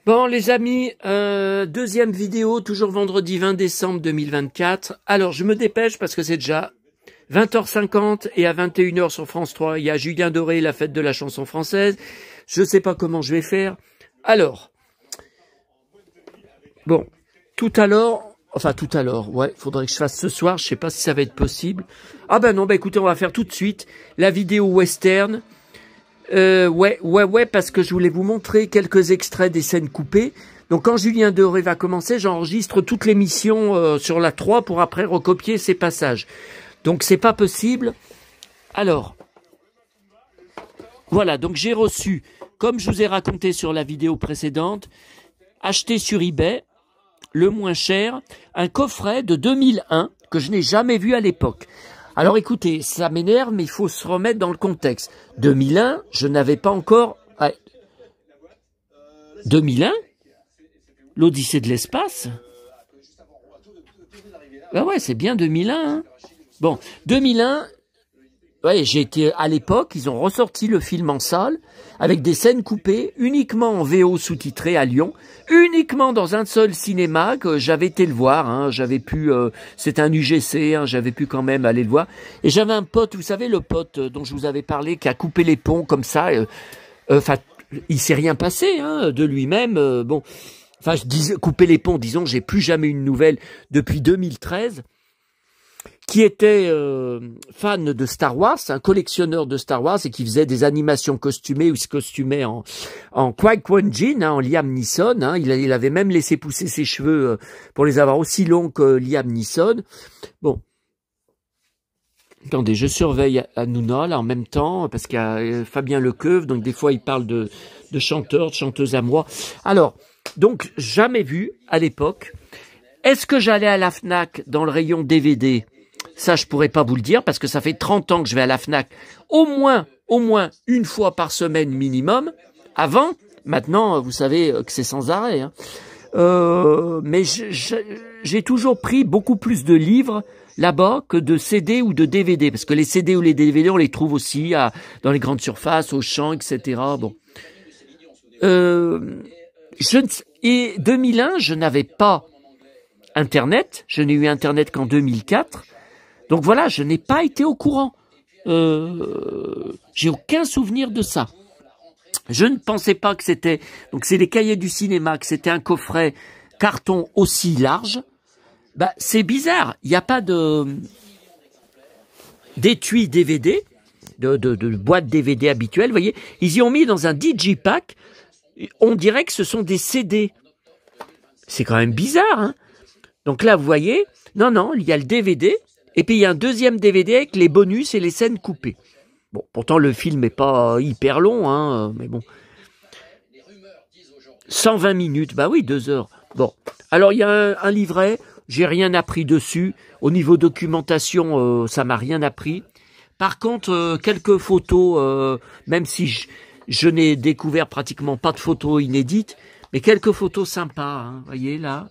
Bon les amis, deuxième vidéo, toujours vendredi 20 décembre 2024. Alors je me dépêche parce que c'est déjà 20h50 et à 21h sur France 3, il y a Julien Doré, la fête de la chanson française. Je sais pas comment je vais faire. Alors, bon, tout à l'heure, ouais, faudrait que je fasse ce soir, je sais pas si ça va être possible. Ah ben non, écoutez, on va faire tout de suite la vidéo western. Ouais, parce que je voulais vous montrer quelques extraits des scènes coupées. Donc quand Julien Doré va commencer, j'enregistre toute l'émission sur la 3 pour après recopier ces passages. Donc c'est pas possible. Alors, voilà, donc j'ai reçu, comme je vous ai raconté sur la vidéo précédente, acheté sur eBay, le moins cher, un coffret de 2001 que je n'ai jamais vu à l'époque. Alors écoutez, ça m'énerve, mais il faut se remettre dans le contexte. 2001, je n'avais pas encore... 2001 L'Odyssée de l'espace. Ah ouais, c'est bien 2001. Hein. Bon, 2001, ouais, j'ai été à l'époque, ils ont ressorti le film en salle, avec des scènes coupées, uniquement en VO sous-titré à Lyon, uniquement dans un seul cinéma, que j'avais été le voir, hein, j'avais pu, c'est un UGC, hein, j'avais pu quand même aller le voir, et j'avais un pote, vous savez, le pote dont je vous avais parlé, qui a coupé les ponts comme ça, enfin, il s'est rien passé, hein, de lui-même, bon, enfin, je disais, couper les ponts, disons, j'ai plus jamais une nouvelle depuis 2013, qui était fan de Star Wars, un collectionneur de Star Wars et qui faisait des animations costumées ou se costumait en Qui-Gon Jinn, hein, en Liam Neeson. Hein, il avait même laissé pousser ses cheveux pour les avoir aussi longs que Liam Neeson. Bon. Attendez, je surveille Hanouna là en même temps parce qu'il y a Fabien Lecoeuvre, donc des fois il parle de chanteurs, de chanteuses à moi. Alors, donc jamais vu à l'époque. Est-ce que j'allais à la Fnac dans le rayon DVD? Ça, je pourrais pas vous le dire parce que ça fait 30 ans que je vais à la Fnac au moins une fois par semaine minimum. Avant, maintenant, vous savez que c'est sans arrêt. Hein. Mais j'ai toujours pris beaucoup plus de livres là-bas que de CD ou de DVD parce que les CD ou les DVD, on les trouve aussi dans les grandes surfaces, au champ, etc. Bon. Et 2001, je n'avais pas Internet. Je n'ai eu Internet qu'en 2004. Donc voilà, je n'ai pas été au courant. J'ai aucun souvenir de ça. Je ne pensais pas que c'était... Donc c'est les cahiers du cinéma, que c'était un coffret carton aussi large. Bah c'est bizarre. Il n'y a pas d'étui DVD, de boîte DVD habituelle. Vous voyez, ils y ont mis dans un digipack. On dirait que ce sont des CD. C'est quand même bizarre, hein. Donc là, vous voyez, non, il y a le DVD. Et puis il y a un deuxième DVD avec les bonus et les scènes coupées. Bon, pourtant le film n'est pas hyper long, hein, mais bon. 120 minutes, bah oui, 2 heures. Bon, alors il y a un livret, j'ai rien appris dessus. Au niveau documentation, ça m'a rien appris. Par contre, quelques photos, même si je n'ai découvert pratiquement pas de photos inédites, mais quelques photos sympas, hein, voyez là.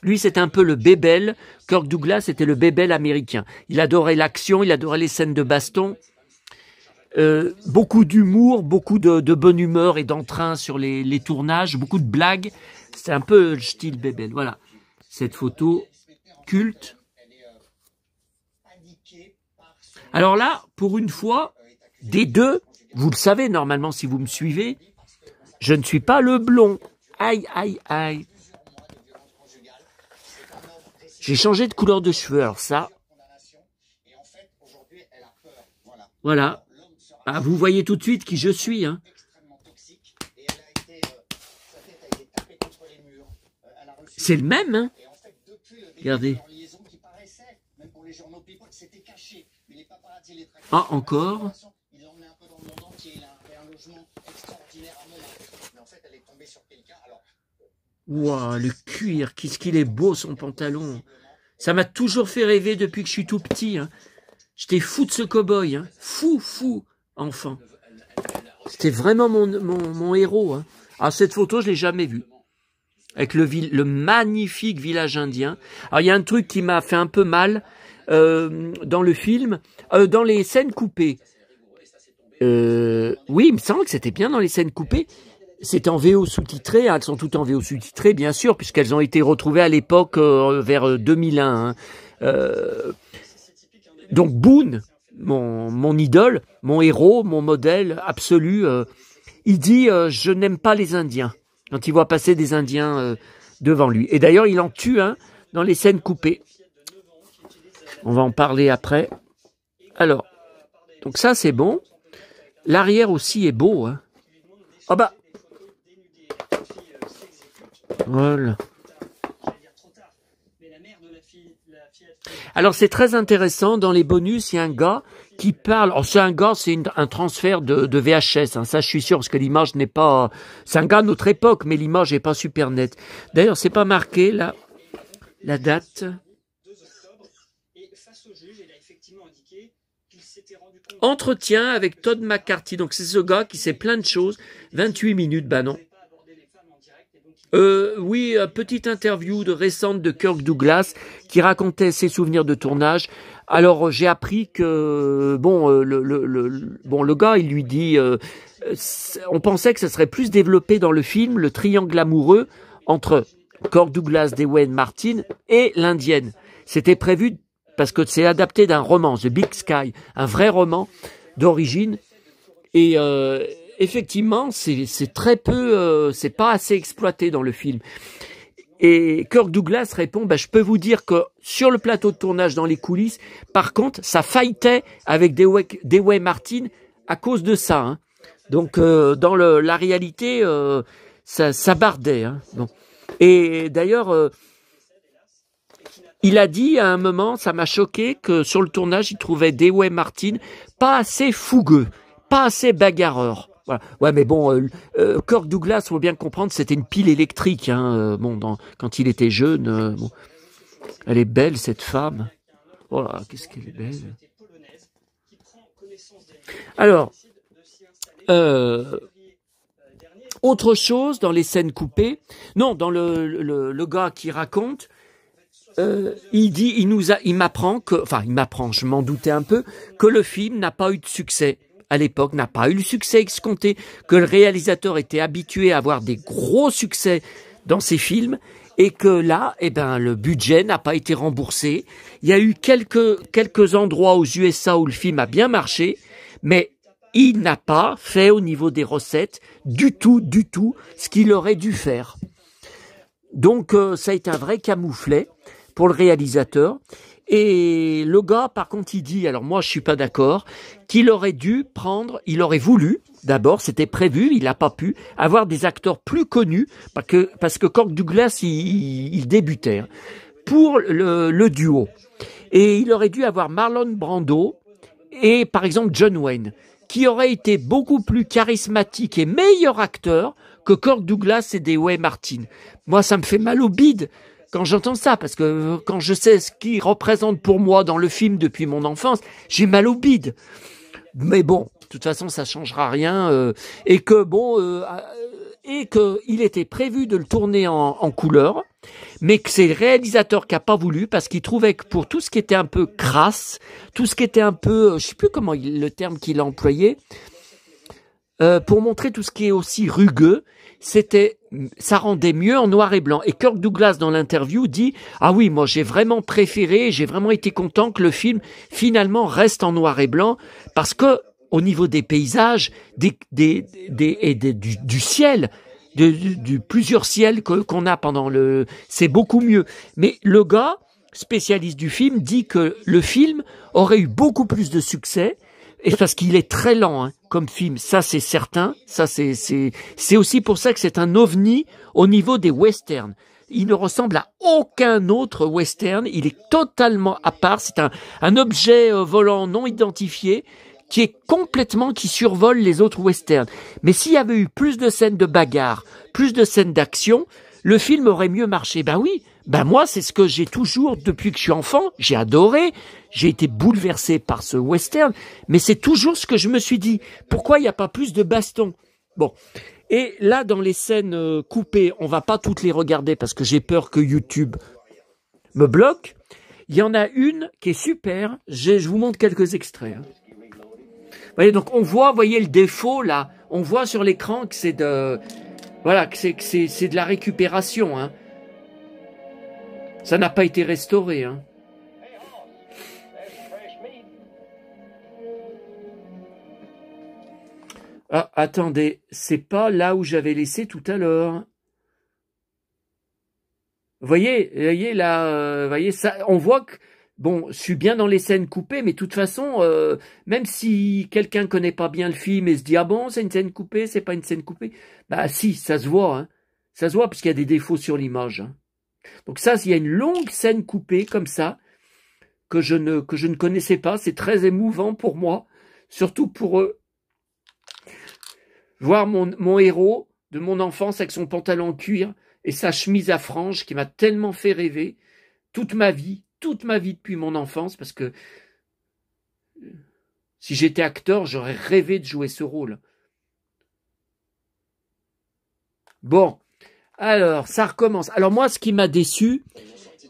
Lui, c'était un peu le bébel. Kirk Douglas était le bébel américain. Il adorait l'action, il adorait les scènes de baston. Beaucoup d'humour, beaucoup de bonne humeur et d'entrain sur les tournages, beaucoup de blagues. C'était un peu le style bébel. Voilà, cette photo culte. Alors là, pour une fois, des deux, vous le savez normalement si vous me suivez, je ne suis pas le blond. Aïe, aïe, aïe. J'ai changé de couleur de cheveux, alors ça. Voilà. Ah, vous voyez tout de suite qui je suis. Hein. C'est le même. Hein. Regardez. Ah, encore. Ouah, le cuir, qu'est-ce qu'il est beau son pantalon. Ça m'a toujours fait rêver depuis que je suis tout petit. Hein. J'étais fou de ce cow-boy. Hein. Fou, enfant. C'était vraiment mon héros. Hein. Ah, cette photo, je l'ai jamais vue. Avec le magnifique village indien. Alors, il y a un truc qui m'a fait un peu mal dans le film, dans les scènes coupées. Oui, il me semble que c'était bien dans les scènes coupées. c'est en VO sous-titré, hein, elles sont toutes en VO sous-titré, bien sûr, puisqu'elles ont été retrouvées à l'époque vers 2001. Hein. Donc Boone, mon idole, mon héros, mon modèle absolu, il dit je n'aime pas les Indiens quand il voit passer des Indiens devant lui. Et d'ailleurs, il en tue un dans les scènes coupées. On va en parler après. Alors, donc ça c'est bon. L'arrière aussi est beau. Hein. Ah bah. Voilà. Alors c'est très intéressant, dans les bonus, il y a un gars qui parle, oh, c'est un gars, c'est un transfert de VHS, hein, ça je suis sûr, parce que l'image n'est pas, c'est un gars de notre époque, mais l'image n'est pas super nette. D'ailleurs, c'est pas marqué, là, la date. Entretien avec Todd McCarthy, donc c'est ce gars qui sait plein de choses, 28 minutes, bah non. Oui, petite interview récente de Kirk Douglas qui racontait ses souvenirs de tournage. Alors j'ai appris que le gars il lui dit on pensait que ça serait plus développé dans le film le triangle amoureux entre Kirk Douglas, Dwayne Martin et l'Indienne. C'était prévu parce que c'est adapté d'un roman, The Big Sky, un vrai roman d'origine et effectivement, c'est très peu, c'est pas assez exploité dans le film. Et Kirk Douglas répond, je peux vous dire que sur le plateau de tournage, dans les coulisses, par contre, ça fightait avec Dwayne Martin à cause de ça. Hein. Donc, dans la réalité, ça bardait. Hein. Bon. Et d'ailleurs, il a dit à un moment, ça m'a choqué, que sur le tournage, il trouvait Dwayne Martin pas assez fougueux, pas assez bagarreur. Voilà. Ouais, mais bon, Kirk Douglas, faut bien comprendre, c'était une pile électrique. Hein, quand il était jeune, bon. Elle est belle cette femme. Oh là, qu'est-ce qu'elle est belle. Alors, autre chose dans les scènes coupées. Non, dans le gars qui raconte. Il m'apprend que, je m'en doutais un peu, que le film n'a pas eu de succès. À l'époque, n'a pas eu le succès escompté, que le réalisateur était habitué à avoir des gros succès dans ses films, et que là, le budget n'a pas été remboursé. Il y a eu quelques endroits aux USA où le film a bien marché, mais il n'a pas fait au niveau des recettes du tout, ce qu'il aurait dû faire. Donc, ça a été un vrai camouflet pour le réalisateur. Et le gars, par contre, il dit, alors moi je suis pas d'accord, qu'il aurait il aurait voulu, d'abord, c'était prévu, il n'a pas pu, avoir des acteurs plus connus, parce que Kirk Douglas, il débutait, hein, pour le duo. Et il aurait dû avoir Marlon Brando et, par exemple, John Wayne, qui auraient été beaucoup plus charismatiques et meilleurs acteurs que Kirk Douglas et Dwayne Martin. Moi, ça me fait mal au bide quand j'entends ça, parce que quand je sais ce qu'ils représentent pour moi dans le film depuis mon enfance, j'ai mal au bide. Mais bon, de toute façon, ça changera rien. Et que il était prévu de le tourner en couleur, mais que c'est le réalisateur qui a pas voulu, parce qu'il trouvait que pour tout ce qui était un peu crasse, tout ce qui était un peu, je sais plus comment le terme qu'il a employé, pour montrer tout ce qui est aussi rugueux, ça rendait mieux en noir et blanc. Et Kirk Douglas, dans l'interview, dit « Ah oui, moi j'ai vraiment préféré, j'ai vraiment été content que le film finalement reste en noir et blanc, parce que au niveau des paysages, du ciel, du plusieurs ciels qu'on a c'est beaucoup mieux. » Mais le gars, spécialiste du film, dit que le film aurait eu beaucoup plus de succès, et parce qu'il est très lent, hein, comme film, ça c'est certain. Ça c'est aussi pour ça que c'est un ovni au niveau des westerns. Il ne ressemble à aucun autre western. Il est totalement à part. C'est un objet volant non identifié qui survole les autres westerns. Mais s'il y avait eu plus de scènes de bagarre, plus de scènes d'action, le film aurait mieux marché. Ben oui. Moi, c'est ce que j'ai toujours, depuis que je suis enfant, j'ai adoré, j'ai été bouleversé par ce western, mais c'est toujours ce que je me suis dit. Pourquoi il n'y a pas plus de baston? Bon. Et là, dans les scènes coupées, on va pas toutes les regarder parce que j'ai peur que YouTube me bloque. Il y en a une qui est super. Je vous montre quelques extraits. Hein. Vous voyez, donc on voit, voyez le défaut là. On voit sur l'écran que c'est Voilà, que c'est de la récupération, hein. Ça n'a pas été restauré, hein. Ah, attendez, c'est pas là où j'avais laissé tout à l'heure. Voyez là, voyez ça, on voit que bon, je suis bien dans les scènes coupées, mais de toute façon, même si quelqu'un connaît pas bien le film et se dit ah bon, c'est une scène coupée, c'est pas une scène coupée, bah si, ça se voit, hein. Ça se voit parce qu'il y a des défauts sur l'image, hein. Donc ça, il y a une longue scène coupée comme ça que je ne connaissais pas. C'est très émouvant pour moi, surtout pour voir mon héros de mon enfance avec son pantalon en cuir et sa chemise à franges qui m'a tellement fait rêver toute ma vie depuis mon enfance, parce que si j'étais acteur, j'aurais rêvé de jouer ce rôle. Bon, alors ça recommence. Alors moi, ce qui m'a déçu,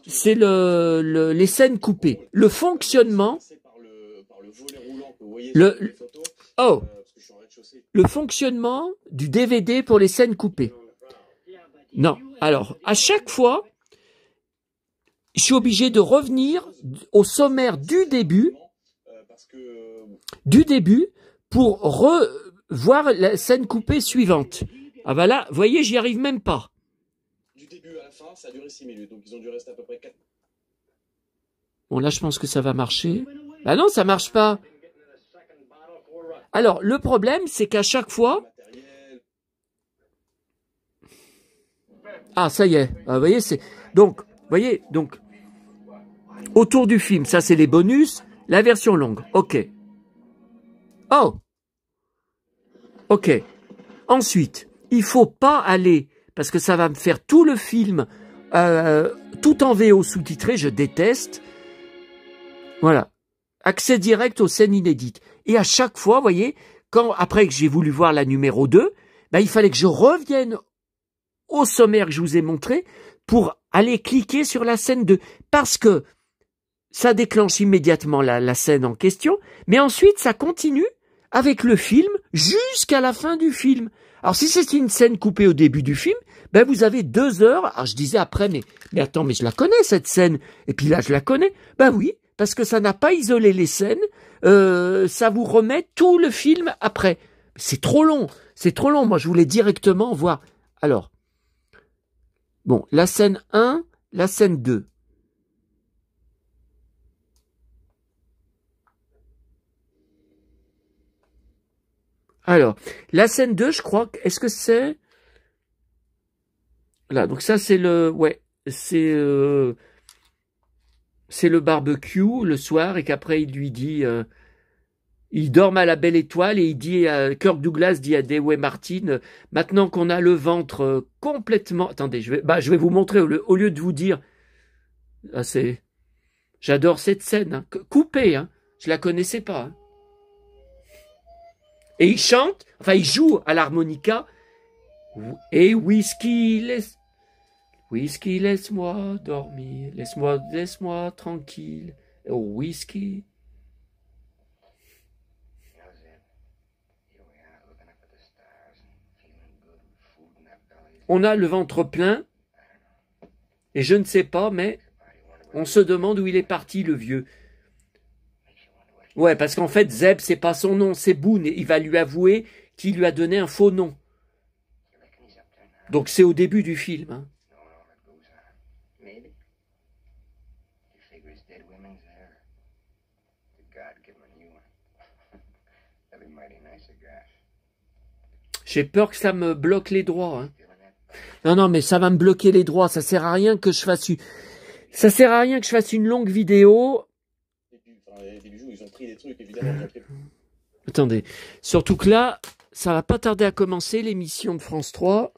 c'est les scènes coupées. Le fonctionnement, le fonctionnement du DVD pour les scènes coupées. Non, alors, à chaque fois, je suis obligé de revenir au sommaire du début pour revoir la scène coupée suivante. Ah bah là, vous voyez, j'y arrive même pas. Du début à la fin, ça a duré 6 minutes, donc ils ont dû rester à peu près 4. Bon, là, je pense que ça va marcher. Bah non, ça marche pas. Alors, le problème, c'est qu'à chaque fois... Ah, ça y est. Ah, vous voyez, c'est... Donc, voyez, donc... Autour du film, ça, c'est les bonus. La version longue. OK. Oh! OK. Ensuite, il faut pas aller... Parce que ça va me faire tout le film... tout en VO sous-titré, je déteste. Voilà. Accès direct aux scènes inédites. Et à chaque fois, vous voyez, après que j'ai voulu voir la numéro 2, ben, il fallait que je revienne au sommaire que je vous ai montré pour aller cliquer sur la scène 2. Parce que ça déclenche immédiatement la scène en question, mais ensuite ça continue avec le film jusqu'à la fin du film. Alors si c'est une scène coupée au début du film, ben vous avez 2 heures. Alors je disais après, mais attends, mais je la connais cette scène. Et puis là je la connais. Ben oui, parce que ça n'a pas isolé les scènes. Ça vous remet tout le film après. C'est trop long. C'est trop long. Moi je voulais directement voir. Alors, bon, la scène 1, la scène 2. Alors, la scène 2, je crois, est-ce que c'est... Là, donc ça c'est le... Ouais, c'est le barbecue le soir et qu'après il lui dit... ils dorment à la belle étoile et il dit... Kirk Douglas dit à Dewey Martin, maintenant qu'on a le ventre complètement... Attendez, je vais vous montrer au lieu de vous dire... Ah, c'est... J'adore cette scène, hein, coupée, hein, je la connaissais pas. Hein. Et il chante, enfin il joue à l'harmonica. Et whisky, laisse-moi dormir, laisse-moi tranquille. Oh, whisky. On a le ventre plein, et je ne sais pas, mais on se demande où il est parti, le vieux. Ouais, parce qu'en fait, Zeb, c'est pas son nom, c'est Boone. Et il va lui avouer qu'il lui a donné un faux nom. Donc c'est au début du film. Hein. J'ai peur que ça me bloque les droits. Hein. Non, mais ça va me bloquer les droits. Ça sert à rien que je fasse une longue vidéo. Attendez, surtout que là, ça va pas tarder à commencer l'émission de France 3.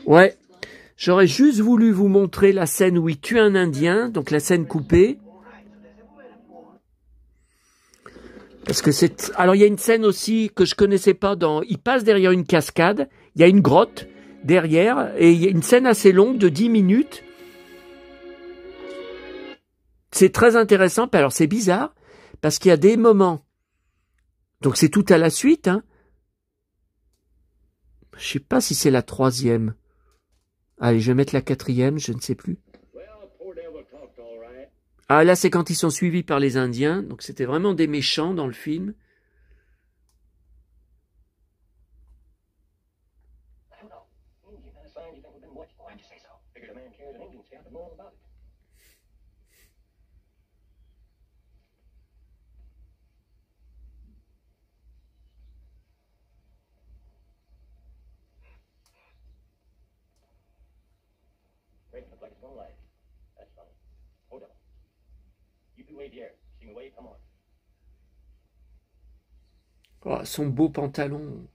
Ouais, j'aurais juste voulu vous montrer la scène où il tue un Indien, donc la scène coupée. Parce que c'est... Alors il y a une scène aussi que je connaissais pas il passe derrière une cascade, il y a une grotte derrière, et il y a une scène assez longue de 10 minutes. C'est très intéressant, alors c'est bizarre, parce qu'il y a des moments Donc c'est tout à la suite, hein. Je sais pas si c'est la 3e. Allez, je vais mettre la 4e, je ne sais plus. Ah, là, c'est quand ils sont suivis par les Indiens. Donc, c'était vraiment des méchants dans le film. Oh, son beau pantalon.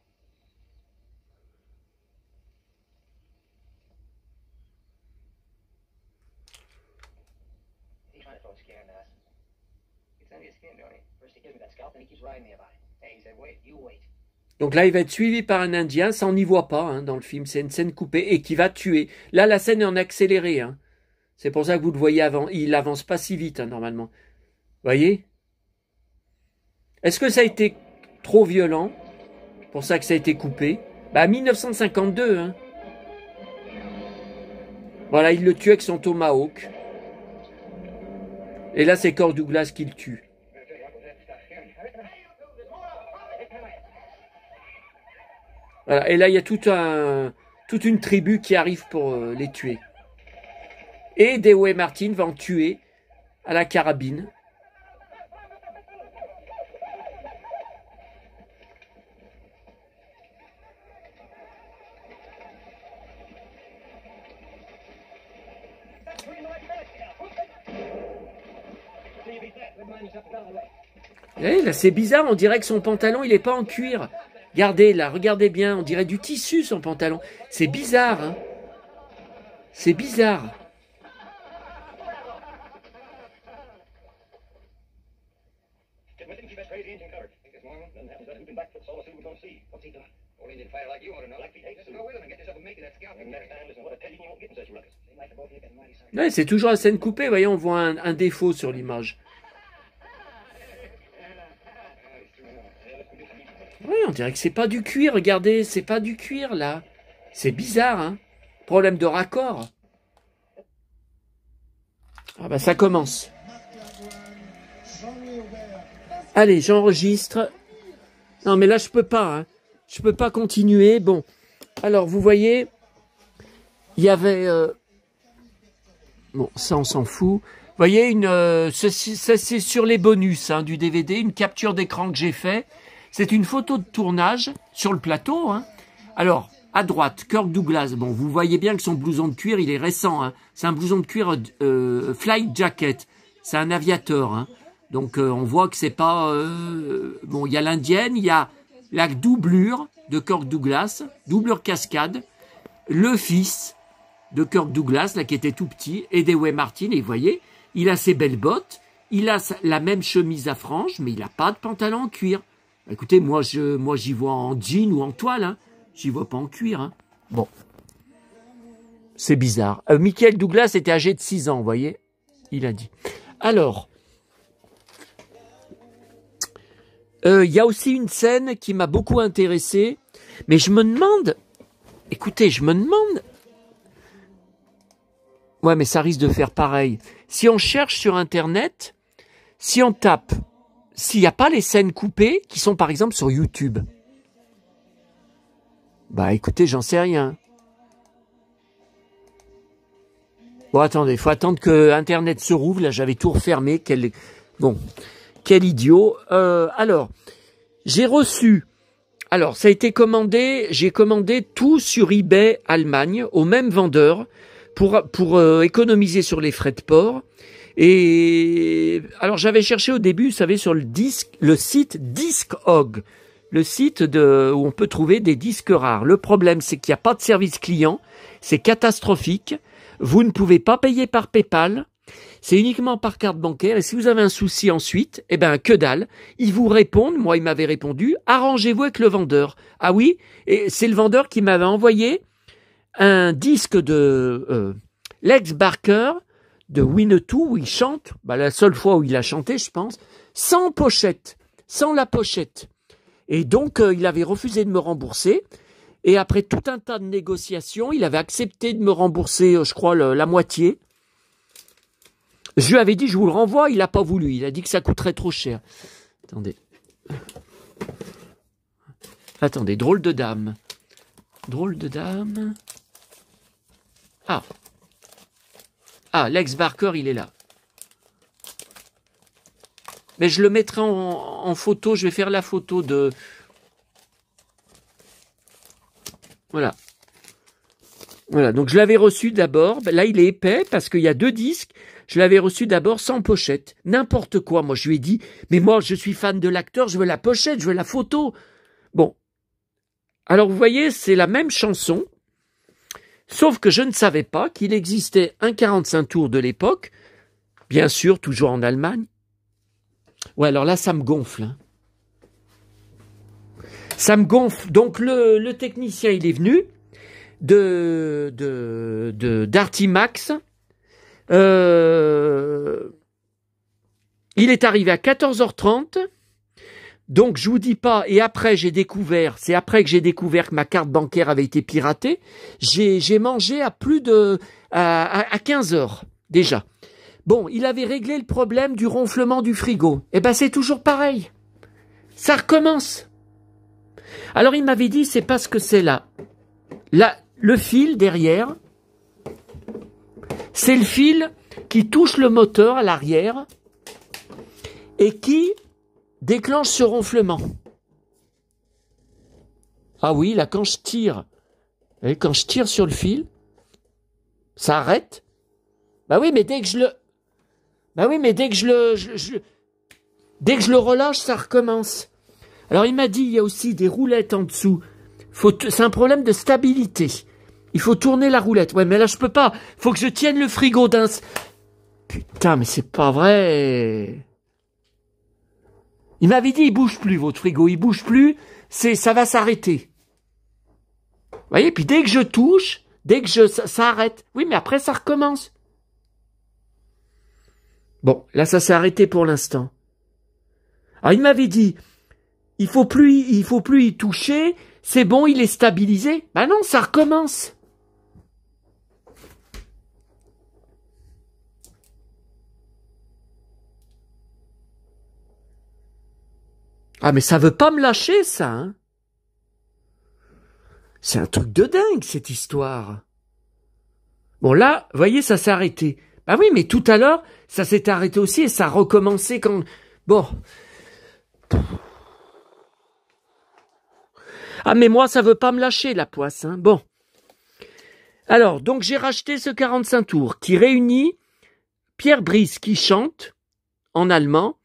Donc là, il va être suivi par un Indien, ça on n'y voit pas hein, dans le film, c'est une scène coupée, et qui va tuer. Là, la scène est en accéléré. Hein. C'est pour ça que vous le voyez avant. Il avance pas si vite, hein, normalement. Voyez? Est-ce que ça a été trop violent? Pour ça que ça a été coupé. Bah, 1952, hein. Voilà, il le tue avec son tomahawk. Et là, c'est Kirk Douglas qui le tue. Voilà, et là, il y a toute une tribu qui arrive pour les tuer. Et Dewey Martin va en tuer à la carabine. Et là, c'est bizarre, on dirait que son pantalon, il n'est pas en cuir. Regardez là, regardez bien, on dirait du tissu son pantalon. C'est bizarre, hein. C'est bizarre. Ouais, c'est toujours la scène coupée, voyez, on voit un défaut sur l'image. Oui, on dirait que c'est pas du cuir, regardez, c'est pas du cuir, là. C'est bizarre, hein. Problème de raccord. Ah bah ça commence. Allez, j'enregistre. Non, mais là, je peux pas, hein. Je peux pas continuer. Bon, alors, vous voyez, il y avait... Bon, ça, on s'en fout. Vous voyez, ça, c'est sur les bonus hein, du DVD, une capture d'écran que j'ai fait. C'est une photo de tournage sur le plateau. Hein. Alors, à droite, Kirk Douglas. Bon, vous voyez bien que son blouson de cuir, il est récent. Hein. C'est un blouson de cuir flight jacket. C'est un aviateur. Hein. Donc, on voit que c'est pas... bon, il y a l'indienne, il y a la doublure de Kirk Douglas, doublure cascade, le fils de Kirk Douglas, là, qui était tout petit, et Dewey Martin, et vous voyez, il a ses belles bottes, il a la même chemise à franges, mais il n'a pas de pantalon en cuir. Écoutez, moi j'y vois en jean ou en toile, hein. J'y vois pas en cuir. Hein. Bon. C'est bizarre. Michael Douglas était âgé de 6 ans, vous voyez. Il a dit. Alors, il y a aussi une scène qui m'a beaucoup intéressé, mais je me demande, écoutez, je me demande, ouais, mais ça risque de faire pareil. Si on cherche sur Internet, si on tape, s'il n'y a pas les scènes coupées qui sont par exemple sur YouTube, bah écoutez, j'en sais rien. Bon, attendez, il faut attendre que Internet se rouvre. Là, j'avais tout refermé. Bon, quel idiot. Alors, j'ai reçu... Alors, ça a été commandé, j'ai commandé tout sur eBay Allemagne, au même vendeur, pour économiser sur les frais de port. Et alors j'avais cherché au début, vous savez, sur le site Discog, le site où on peut trouver des disques rares. Le problème, c'est qu'il n'y a pas de service client, c'est catastrophique. Vous ne pouvez pas payer par PayPal, c'est uniquement par carte bancaire. Et si vous avez un souci ensuite, eh ben que dalle. Ils vous répondent, moi il m'avait répondu, arrangez-vous avec le vendeur. Ah oui, et c'est le vendeur qui m'avait envoyé un disque de Lex Barker de Winnetou où il chante, bah, la seule fois où il a chanté, je pense, sans pochette, sans la pochette. Et donc, il avait refusé de me rembourser. Et après tout un tas de négociations, il avait accepté de me rembourser, je crois, la moitié. Je lui avais dit, je vous le renvoie, il n'a pas voulu. Il a dit que ça coûterait trop cher. Attendez. Attendez, drôle de dame. Drôle de dame. Ah. Ah, Lex Barker, il est là. Mais je le mettrai en photo, je vais faire la photo de... Voilà. Voilà, donc je l'avais reçu d'abord, ben là il est épais parce qu'il y a 2 disques, je l'avais reçu d'abord sans pochette, n'importe quoi, moi je lui ai dit, mais moi je suis fan de l'acteur, je veux la pochette, je veux la photo. Bon, alors vous voyez, c'est la même chanson, sauf que je ne savais pas qu'il existait un 45 tours de l'époque, bien sûr, toujours en Allemagne. Ouais, alors là ça me gonfle, hein. Ça me gonfle, donc le technicien il est venu, d'Artimax. Il est arrivé à 14h30. Donc je vous dis pas, et après j'ai découvert, c'est après que j'ai découvert que ma carte bancaire avait été piratée, j'ai mangé à plus de à 15h déjà. Bon, il avait réglé le problème du ronflement du frigo. Eh ben c'est toujours pareil. Ça recommence. Alors il m'avait dit c'est parce que c'est là. Le fil derrière, c'est le fil qui touche le moteur à l'arrière et qui déclenche ce ronflement. Ah oui, là quand je tire sur le fil, ça arrête. Bah oui, mais dès que je le relâche, ça recommence. Alors il m'a dit il y a aussi des roulettes en dessous. C'est un problème de stabilité. Il faut tourner la roulette. Ouais, mais là, je peux pas. Faut que je tienne le frigo d'un... Putain, mais c'est pas vrai. Il m'avait dit, il bouge plus, votre frigo. Il bouge plus. Ça va s'arrêter. Vous voyez, puis dès que je touche, ça arrête. Oui, mais après, ça recommence. Bon, là, ça s'est arrêté pour l'instant. Alors, il m'avait dit, il faut plus y toucher. C'est bon, il est stabilisé. Ben non, ça recommence. Ah, mais ça veut pas me lâcher, ça, hein. C'est un truc de dingue, cette histoire. Bon, là, vous voyez, ça s'est arrêté. Bah oui, mais tout à l'heure, ça s'est arrêté aussi et ça a recommencé quand... Bon. Ah, mais moi, ça veut pas me lâcher, la poisse, hein. Bon. Alors, donc, j'ai racheté ce 45 tours qui réunit Pierre Brice qui chante en allemand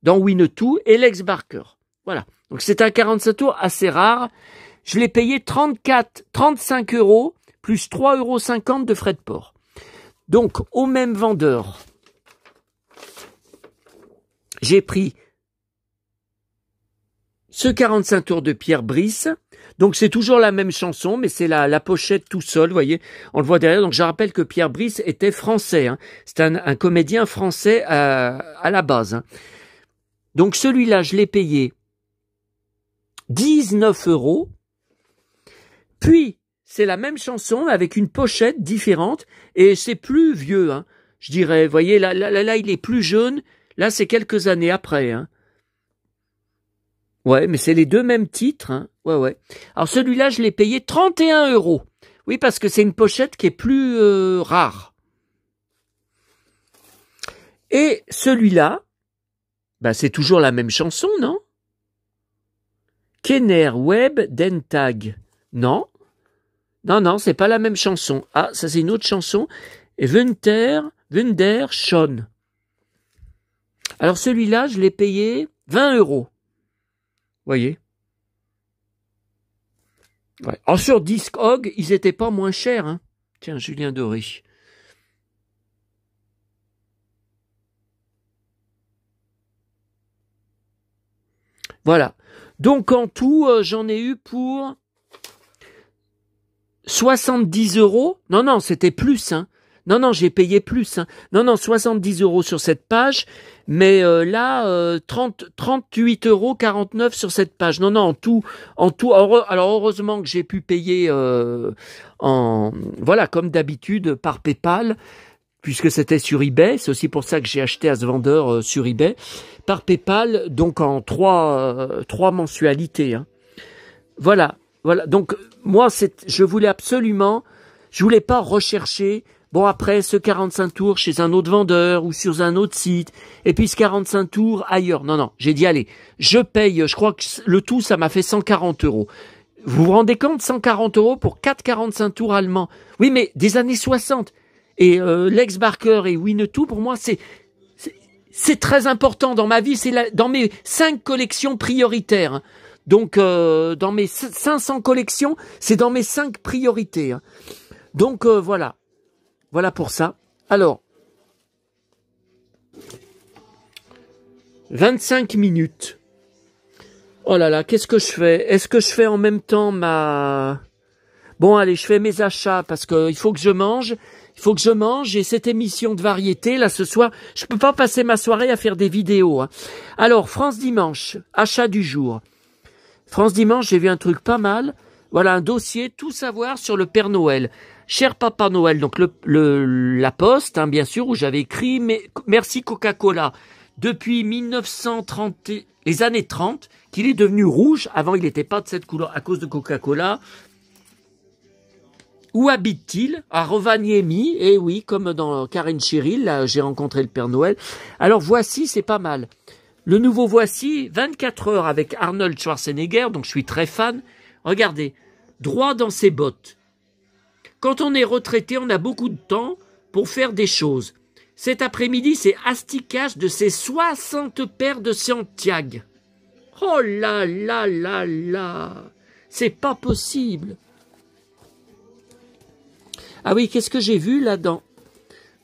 dans Winnetou et Lex Barker. Voilà. Donc, c'est un 45 tours assez rare. Je l'ai payé 35 € plus 3,50 € de frais de port. Donc, au même vendeur, j'ai pris ce 45 tours de Pierre Brice. Donc, c'est toujours la même chanson, mais c'est la pochette tout seul, vous voyez. On le voit derrière. Donc, je rappelle que Pierre Brice était français, hein. C'est un comédien français à la base, hein. Donc, celui-là, je l'ai payé 19 €. Puis, c'est la même chanson avec une pochette différente et c'est plus vieux, hein. Je dirais, vous voyez, là, il est plus jeune. Là, c'est quelques années après, hein. Ouais, mais c'est les deux mêmes titres, hein. Ouais. Alors, celui-là, je l'ai payé 31 €. Oui, parce que c'est une pochette qui est plus rare. Et celui-là, bah, c'est toujours la même chanson, non? Kenner Web Dentag. Non, c'est pas la même chanson. Ah, ça c'est une autre chanson. Et Wunder Schon. Alors celui-là, je l'ai payé 20 €. Voyez. Ouais. Alors sur Discog, ils étaient pas moins chers, hein. Tiens, Julien Doré. Voilà. Donc en tout, j'en ai eu pour 70 €. Non, c'était plus, hein. Non, non, j'ai payé plus. Hein. Non, non, 70 € sur cette page, mais là, 38,49 € sur cette page. Non, non, en tout. Alors heureusement que j'ai pu payer voilà, comme d'habitude, par PayPal, puisque c'était sur eBay. C'est aussi pour ça que j'ai acheté à ce vendeur sur eBay, par PayPal, donc en trois mensualités. Hein. Voilà, voilà. Donc moi, je voulais pas rechercher. Bon, après, ce 45 tours chez un autre vendeur ou sur un autre site, et puis ce 45 tours ailleurs. Non, non, j'ai dit, allez, je paye, je crois que le tout, ça m'a fait 140 €. Vous vous rendez compte, 140 € pour 4 45 tours allemands. Oui, mais des années 60. Et Lex Barker et Winnetou, pour moi, c'est très important dans ma vie. C'est dans mes 5 collections prioritaires. Hein. Donc, dans mes 500 collections, c'est dans mes 5 priorités. Hein. Donc, voilà. Voilà pour ça. Alors, 25 minutes. Oh là là, qu'est-ce que je fais? Est-ce que je fais en même temps Bon, allez, je fais mes achats parce que il faut que je mange. Il faut que je mange. Et cette émission de variété, là, ce soir, je peux pas passer ma soirée à faire des vidéos. Hein. Alors, France Dimanche, achat du jour. France Dimanche, j'ai vu un truc pas mal. Voilà, un dossier, tout savoir sur le Père Noël. Cher Papa Noël, donc la Poste, hein, bien sûr, où j'avais écrit merci Coca-Cola. Depuis 1930, les années 30, qu'il est devenu rouge. Avant, il n'était pas de cette couleur à cause de Coca-Cola. Où habite-t-il? À Rovaniemi. Eh oui, comme dans Karen Cheryl, là, j'ai rencontré le Père Noël. Alors, Voici, c'est pas mal. Le nouveau Voici, 24 heures avec Arnold Schwarzenegger, donc je suis très fan. Regardez, droit dans ses bottes. Quand on est retraité, on a beaucoup de temps pour faire des choses. Cet après-midi, c'est asticage de ses 60 paires de Santiago. Oh là là là là, c'est pas possible. Ah oui, qu'est-ce que j'ai vu là-dedans?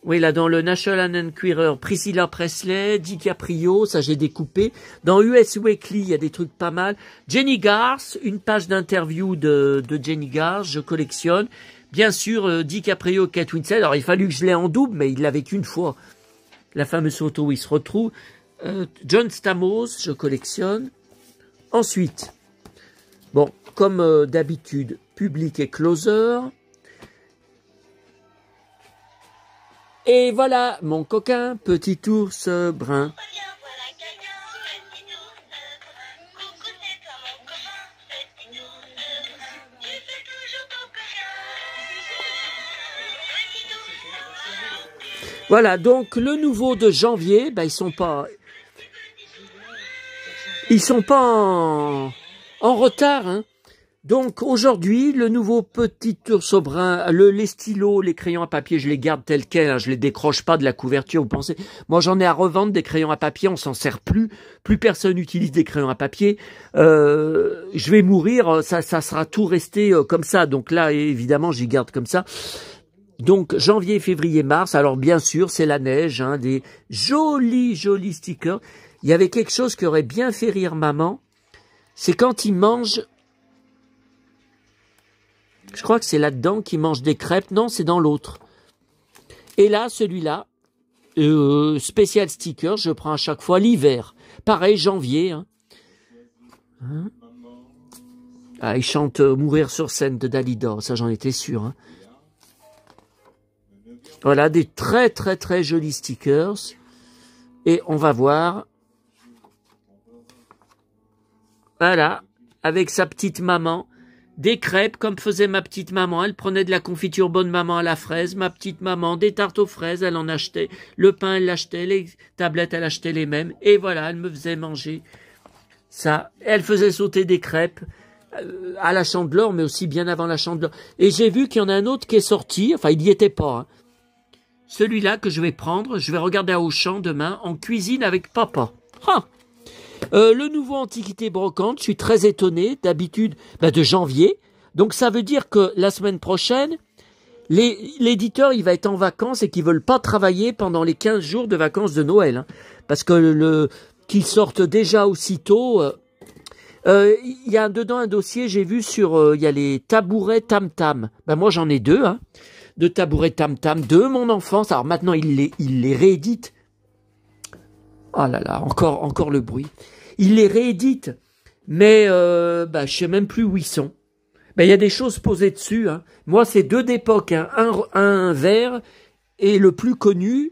Oui, là, dans le National Enquirer, Priscilla Presley, DiCaprio, ça j'ai découpé. Dans US Weekly, il y a des trucs pas mal. Jenny Garth, une page d'interview de Jenny Garth, je collectionne. Bien sûr, DiCaprio, Kate Winslet. Alors, il fallu que je l'ai en double, mais il l'avait qu'une fois. La fameuse photo où il se retrouve. John Stamos, je collectionne. Ensuite, bon, comme d'habitude, Public et Closer. Et voilà, mon coquin, petit ours brun. Voilà, donc le nouveau de janvier, ben, ils sont pas en retard. Hein. Donc aujourd'hui, le nouveau petit ours brun, les stylos, les crayons à papier, je les garde tels quels, hein, je les décroche pas de la couverture. Vous pensez? Moi, j'en ai à revendre des crayons à papier, on s'en sert plus personne n'utilise des crayons à papier. Je vais mourir, ça sera tout resté comme ça. Donc là, évidemment, j'y garde comme ça. Donc, janvier, février, mars, alors bien sûr, c'est la neige, hein, des jolis stickers. Il y avait quelque chose qui aurait bien fait rire maman, c'est quand il mange, je crois que c'est là-dedans qu'il mange des crêpes, non, c'est dans l'autre. Et là, celui-là, spécial sticker, je prends à chaque fois l'hiver. Pareil, janvier. Hein. Ah, il chante Mourir sur scène de Dalida, ça j'en étais sûr. Hein. Voilà, des très très très jolis stickers. Et on va voir. Voilà, avec sa petite maman. Des crêpes comme faisait ma petite maman. Elle prenait de la confiture bonne maman à la fraise. Ma petite maman, des tartes aux fraises, elle en achetait. Le pain, elle l'achetait. Les tablettes, elle achetait les mêmes. Et voilà, elle me faisait manger ça. Elle faisait sauter des crêpes à la Chandeleur, mais aussi bien avant la Chandeleur. Et j'ai vu qu'il y en a un autre qui est sorti. Enfin, il n'y était pas. Hein. Celui-là que je vais prendre, je vais regarder à Auchan demain, en cuisine avec papa. Ah le nouveau Antiquité Brocante, je suis très étonné, d'habitude, de janvier. Donc ça veut dire que la semaine prochaine, l'éditeur, il va être en vacances et qu'il ne veut pas travailler pendant les 15 jours de vacances de Noël. Hein, parce que qu'ils sortent déjà aussitôt. Il y a dedans un dossier, j'ai vu il y a les tabourets Tam Tam. Moi j'en ai 2, hein. de Tabouret Tam Tam de mon enfance. Alors maintenant, il les réédite. Oh là là, encore le bruit. Il les réédite, mais je sais même plus où ils sont. Il y a des choses posées dessus. Hein. Moi, c'est deux d'époque. Hein. Un vert et le plus connu.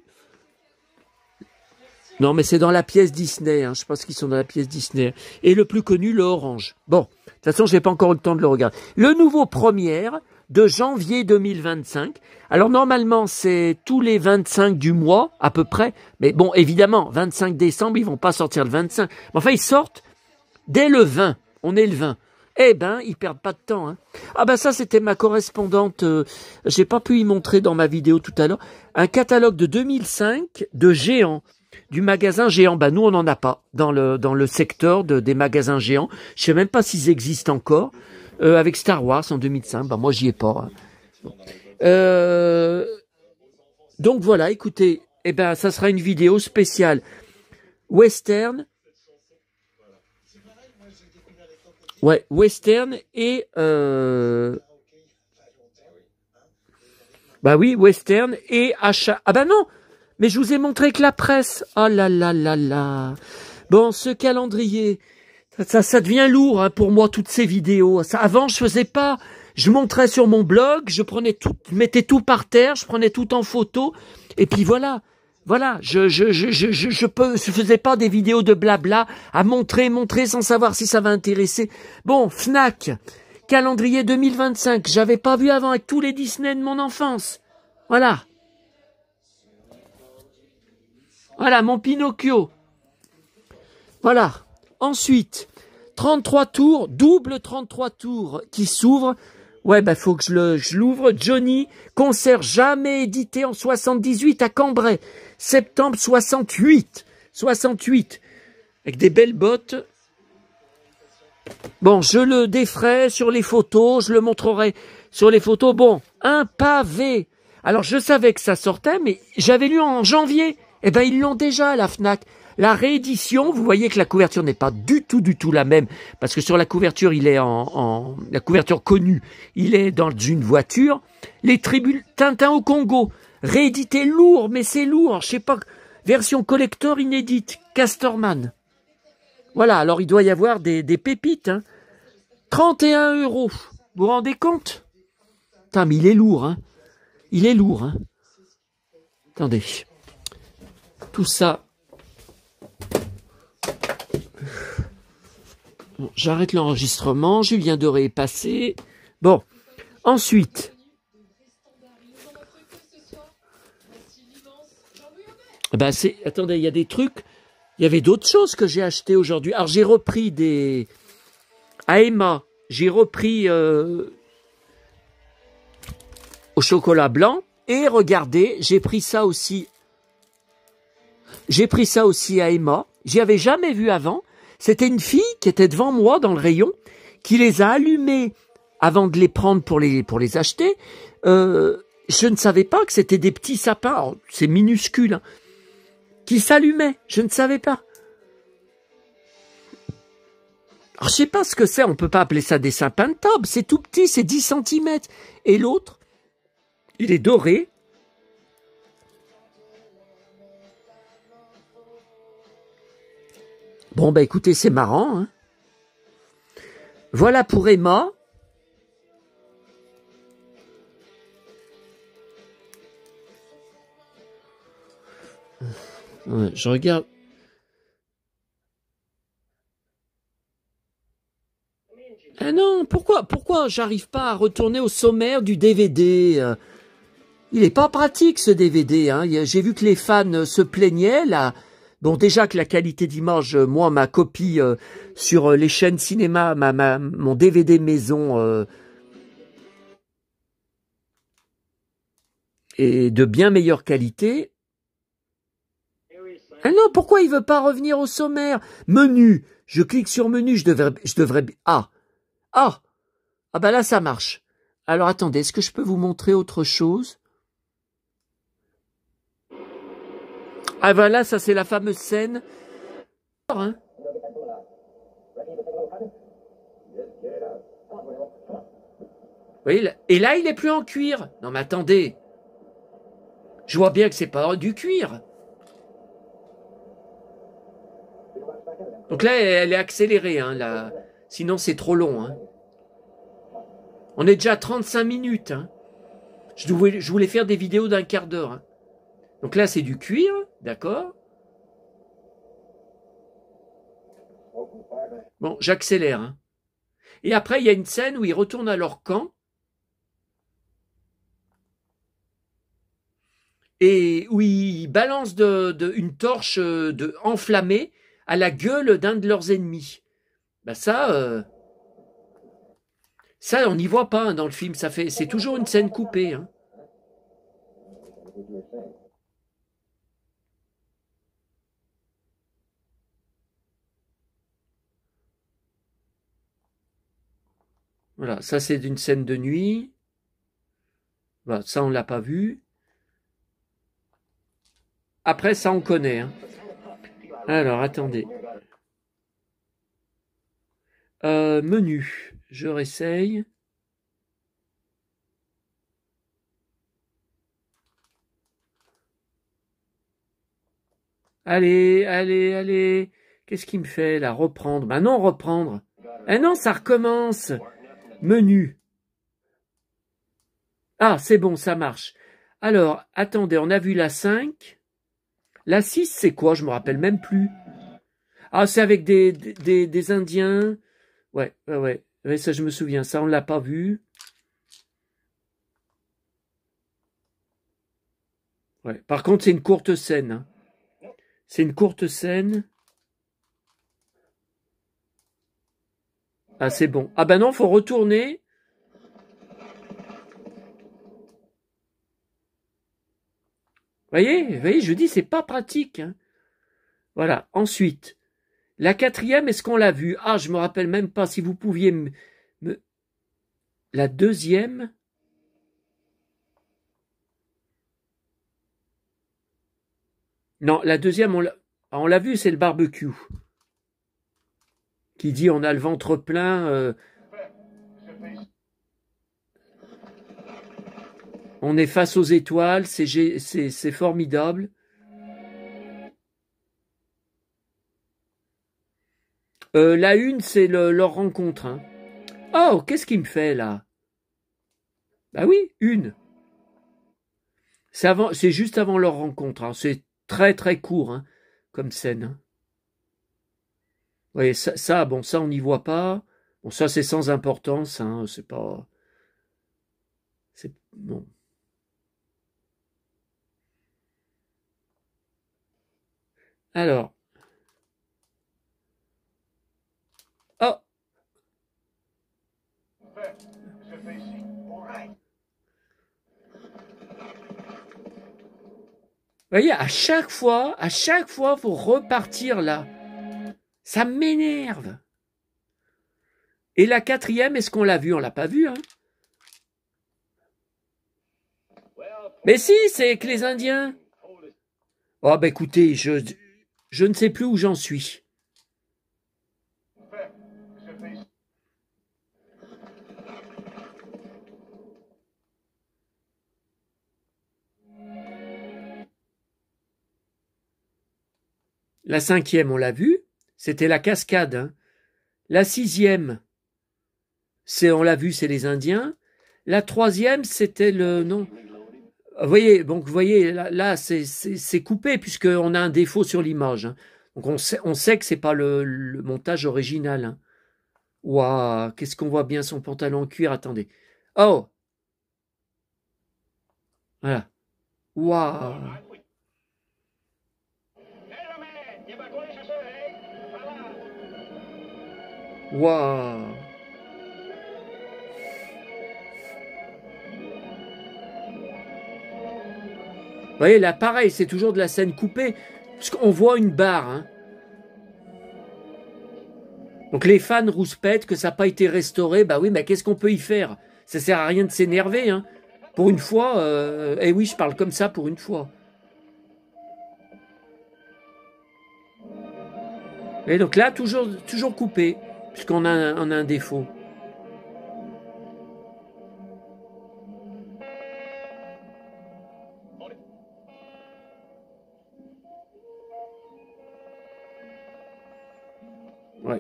Non, mais c'est dans la pièce Disney. Hein. Je pense qu'ils sont dans la pièce Disney. Et le plus connu, le orange. Bon, de toute façon, j'ai pas encore eu le temps de le regarder. Le nouveau première de janvier 2025. Alors normalement, c'est tous les 25 du mois, à peu près. Mais bon, évidemment, 25 décembre, ils vont pas sortir le 25. Mais enfin, ils sortent dès le 20. On est le 20. Eh ben, ils perdent pas de temps. Hein. Ah ben ça, c'était ma correspondante. J'ai pas pu y montrer dans ma vidéo tout à l'heure. Un catalogue de 2005 de Géant, du magasin Géant. Ben nous, on n'en a pas dans le secteur des magasins Géants. Je sais même pas s'ils existent encore. Avec Star Wars en 2005. Ben moi, j'y ai pas. Hein. Donc voilà, écoutez, eh ben ça sera une vidéo spéciale western. Ouais, western et bah oui, western et achat. Ah bah non, mais je vous ai montré que la presse. Oh là là là là. Bon, ce calendrier, ça devient lourd hein, pour moi toutes ces vidéos. Ça, avant, je faisais pas. Je montrais sur mon blog, je mettais tout par terre, je prenais tout en photo, et puis voilà. Voilà, je faisais pas des vidéos de blabla à montrer sans savoir si ça va intéresser. Bon, Fnac, calendrier 2025, j'avais pas vu avant avec tous les Disney de mon enfance. Voilà. Voilà, mon Pinocchio. Voilà. Ensuite, 33 tours, double 33 tours qui s'ouvre. Ouais, faut que je l'ouvre. Johnny, concert jamais édité en 78 à Cambrai. Septembre 68. 68. Avec des belles bottes. Bon, je le défrais sur les photos, je le montrerai sur les photos. Bon, un pavé. Alors, je savais que ça sortait, mais j'avais lu en janvier. Eh ben, ils l'ont déjà à la Fnac. La réédition, vous voyez que la couverture n'est pas du tout la même, parce que sur la couverture, il est la couverture connue, il est dans une voiture. Les tribus Tintin au Congo, réédité lourd, mais c'est lourd, je sais pas, version collector inédite, Castorman. Voilà, alors il doit y avoir des pépites, hein. 31 €, vous vous rendez compte? Putain, mais il est lourd, hein. Il est lourd, hein. Attendez. Tout ça. Bon, j'arrête l'enregistrement. Julien Doré est passé. Bon. Ensuite. Attendez, il y a des trucs. Il y avait d'autres choses que j'ai achetées aujourd'hui. Alors, j'ai repris à Emma. J'ai repris au chocolat blanc. Et regardez, j'ai pris ça aussi. J'ai pris ça aussi à Emma. J'y avais jamais vu avant. C'était une fille qui était devant moi dans le rayon, qui les a allumés avant de les prendre pour les acheter. Je ne savais pas que c'était des petits sapins, c'est minuscule, hein, qui s'allumaient. Je ne savais pas. Alors, je sais pas ce que c'est, on peut pas appeler ça des sapins de table, c'est tout petit, c'est 10 centimètres. Et l'autre, il est doré. Bon, écoutez, c'est marrant. Hein. Voilà pour Emma. Ouais, je regarde. Ah non, pourquoi j'arrive pas à retourner au sommaire du DVD? Il est pas pratique ce DVD. Hein. J'ai vu que les fans se plaignaient là. Bon, déjà que la qualité d'image, moi, ma copie sur les chaînes cinéma, mon DVD maison est de bien meilleure qualité. Ah non, pourquoi il veut pas revenir au sommaire? Menu, je clique sur menu, je devrais... Ah bah là, ça marche. Alors, attendez, est-ce que je peux vous montrer autre chose? Ah voilà, ça c'est la fameuse scène. Hein. voyez, et là, il est plus en cuir. Non, mais attendez. Je vois bien que c'est pas du cuir. Donc là, elle est accélérée, hein, là. Sinon, c'est trop long. Hein. On est déjà à 35 minutes. Hein. Je voulais faire des vidéos d'un quart d'heure. Hein. Donc là, c'est du cuir, d'accord? Bon, j'accélère. Hein. Et après, il y a une scène où ils retournent à leur camp. Et où ils balancent une torche enflammée à la gueule d'un de leurs ennemis. Ben ça, on n'y voit pas hein, dans le film. C'est toujours une scène coupée. Hein. Voilà, ça c'est une scène de nuit. Voilà, ça on l'a pas vu. Après ça on connaît. Hein. Alors attendez. Menu, je réessaye. Allez, allez, allez. Qu'est-ce qu'il me fait là? Reprendre. Ben non, reprendre. Ah non, ça recommence. Menu. Ah, c'est bon, ça marche. Alors, attendez, on a vu la 5. La 6, c'est quoi? Je me rappelle même plus. Ah, c'est avec des Indiens. Ouais, ça, je me souviens. Ça, on l'a pas vu. Ouais. Par contre, c'est une courte scène. Hein. C'est une courte scène. Ah, c'est bon. Ah ben non, faut retourner. Voyez, je dis, c'est pas pratique. Hein. Voilà. Ensuite, la 4e, est-ce qu'on l'a vue? Ah, je me rappelle même pas. Si vous pouviez me... La 2e. Non, la 2e, on l'a vu, c'est le barbecue. Qui dit on a le ventre plein. On est face aux étoiles, c'est formidable. La 1, c'est leur rencontre. Hein. Oh, qu'est-ce qu'il me fait là? Bah oui, 1. C'est juste avant leur rencontre. Hein. C'est très très court hein, comme scène. Hein. Vous voyez, bon, ça on n'y voit pas. Bon, ça c'est sans importance. Hein. C'est pas. C'est bon. Alors. Oh. Vous voyez, à chaque fois, faut repartir là. Ça m'énerve. Et la 4e, est-ce qu'on l'a vue? On l'a pas vue, hein. Mais si, c'est avec les Indiens. Oh, bah écoutez, je ne sais plus où j'en suis. La 5e, on l'a vue. C'était la cascade. Hein. La 6e, on l'a vu, c'est les Indiens. La 3e, c'était le non. Vous voyez, là c'est coupé puisqu'on a un défaut sur l'image. Hein. Donc on sait que c'est pas le montage original. Hein. Waouh, qu'est-ce qu'on voit bien son pantalon en cuir. Attendez. Oh, voilà. Waouh. Waouh. Vous voyez, là, pareil, c'est toujours de la scène coupée, puisqu'on voit une barre. Hein. Donc les fans rouspètent que ça n'a pas été restauré. Bah oui, mais qu'est-ce qu'on peut y faire? Ça sert à rien de s'énerver. Hein. Pour une fois, eh oui, je parle comme ça pour une fois. Et donc là, toujours coupé, puisqu'on a un défaut.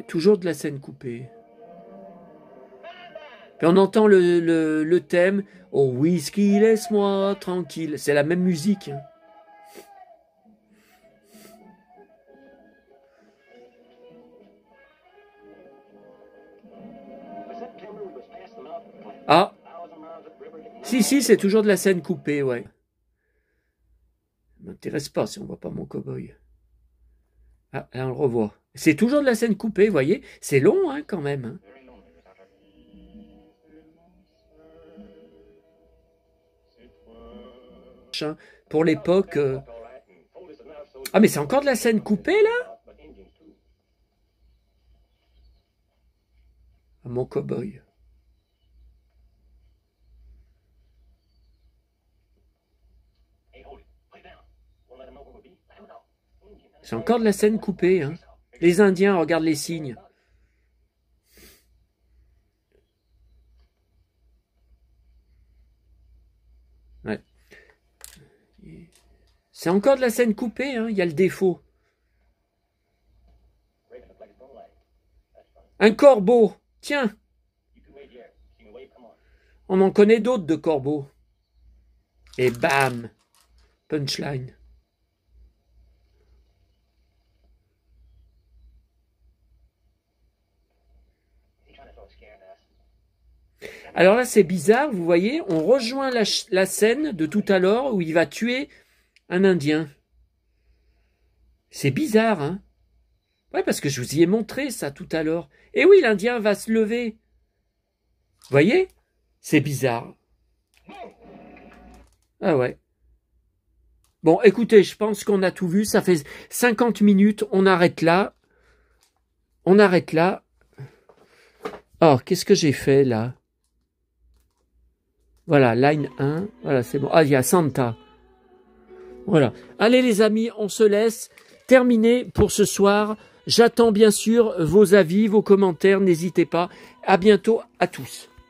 toujours de la scène coupée. Puis on entend le thème. Oh whisky, laisse-moi tranquille. C'est la même musique. Hein. Ah. Si, c'est toujours de la scène coupée, ouais. Ça m'intéresse pas si on voit pas mon cow-boy. Ah, là on le revoit. C'est toujours de la scène coupée, vous voyez. C'est long, hein, quand même. Hein. Pour l'époque... Ah, mais c'est encore de la scène coupée, là? Ah, mon cow-boy. C'est encore de la scène coupée. Hein. Les Indiens regardent les signes. Ouais. C'est encore de la scène coupée. Hein. Il y a le défaut. Un corbeau. Tiens. On en connaît d'autres de corbeaux. Et bam. Punchline. Alors là, c'est bizarre, vous voyez, on rejoint la scène de tout à l'heure où il va tuer un Indien. C'est bizarre, hein? Ouais, parce que je vous y ai montré ça tout à l'heure. Et oui, l'Indien va se lever. Vous voyez? C'est bizarre. Ah ouais. Bon, écoutez, je pense qu'on a tout vu. Ça fait 50 minutes. On arrête là. On arrête là. Oh, qu'est-ce que j'ai fait là? Voilà, line 1. Voilà, c'est bon. Ah, il y a Santa. Voilà. Allez les amis, on se laisse. Terminé pour ce soir. J'attends bien sûr vos avis, vos commentaires. N'hésitez pas. À bientôt à tous.